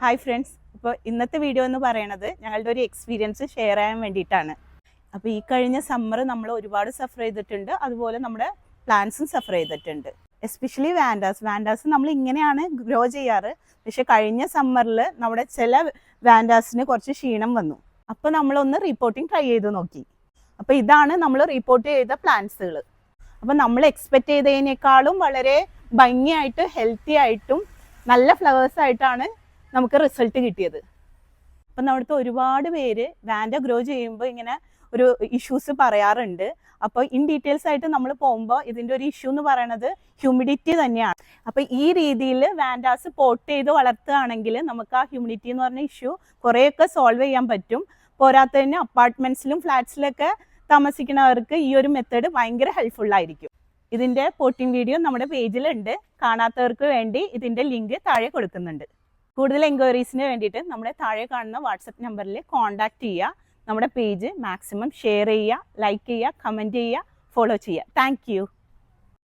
Hi friends, ഇപ്പോൾ ഇന്നത്തെ video എന്ന് പറയുന്നത് ഞങ്ങളുടെ ഒരു എക്സ്പീരിയൻസ് ഷെയർ ചെയ്യാൻ വേണ്ടിയിട്ടാണ്. അപ്പോൾ ഈ കഴിഞ്ഞ സമ്മർ നമ്മൾ ഒരുപാട് സഫർ ചെയ്തിട്ടുണ്ട്, അതുപോലെ നമ്മുടെ പ്ലാന്റ്സും സഫർ ചെയ്തിട്ടുണ്ട്. എസ്പെഷ്യലി വാൻഡാസ് നമ്മൾ ഇങ്ങനെയാണ് ഗ്രോ ചെയ്യാറ്. പക്ഷെ കഴിഞ്ഞ സമ്മറിൽ നമ്മുടെ ചില വാൻഡാസിന് കുറച്ച് ക്ഷീണം വന്നു. അപ്പോൾ നമ്മളൊന്ന് റിപ്പോർട്ടിങ് ട്രൈ ചെയ്ത് നോക്കി. അപ്പോൾ ഇതാണ് നമ്മൾ റിപ്പോർട്ട് ചെയ്ത പ്ലാന്റ്സുകൾ. അപ്പോൾ നമ്മൾ എക്സ്പെക്റ്റ് ചെയ്തതിനേക്കാളും വളരെ ഭംഗിയായിട്ട് ഹെൽത്തി ആയിട്ടും നല്ല ഫ്ലവേഴ്സ് ആയിട്ടാണ് നമുക്ക് റിസൾട്ട് കിട്ടിയത്. അപ്പം നമ്മുടെ ഒരുപാട് പേര് വാൻഡ ഗ്രോ ചെയ്യുമ്പോൾ ഇങ്ങനെ ഒരു ഇഷ്യൂസ് പറയാറുണ്ട്. അപ്പോൾ ഇൻ ഡീറ്റെയിൽസ് ആയിട്ട് നമ്മൾ പോകുമ്പോൾ ഇതിൻ്റെ ഒരു ഇഷ്യൂ എന്ന് പറയുന്നത് ഹ്യൂമിഡിറ്റി തന്നെയാണ്. അപ്പോൾ ഈ രീതിയിൽ വാൻഡാസ് പോട്ട് ചെയ്ത് വളർത്തുകയാണെങ്കിൽ നമുക്ക് ആ ഹ്യൂമിഡിറ്റി എന്ന് പറഞ്ഞ ഇഷ്യൂ കുറേയൊക്കെ സോൾവ് ചെയ്യാൻ പറ്റും. പോരാത്തതിന് അപ്പാർട്ട്മെൻറ്റ്സിലും ഫ്ലാറ്റ്സിലൊക്കെ താമസിക്കുന്നവർക്ക് ഈ ഒരു മെത്തേഡ് ഭയങ്കര ഹെൽപ്ഫുള്ളായിരിക്കും. ഇതിൻ്റെ പോട്ടിംഗ് വീഡിയോ നമ്മുടെ പേജിലുണ്ട്. കാണാത്തവർക്ക് വേണ്ടി ഇതിൻ്റെ ലിങ്ക് താഴെ കൊടുക്കുന്നുണ്ട്. കൂടുതൽ എൻക്വയറീസിന് വേണ്ടിയിട്ട് നമ്മുടെ താഴെ കാണുന്ന വാട്സപ്പ് നമ്പറിൽ കോൺടാക്റ്റ് ചെയ്യുക. നമ്മുടെ പേജ് മാക്സിമം ഷെയർ ചെയ്യുക, ലൈക്ക് ചെയ്യുക, കമൻറ്റ് ചെയ്യുക, ഫോളോ ചെയ്യുക. താങ്ക്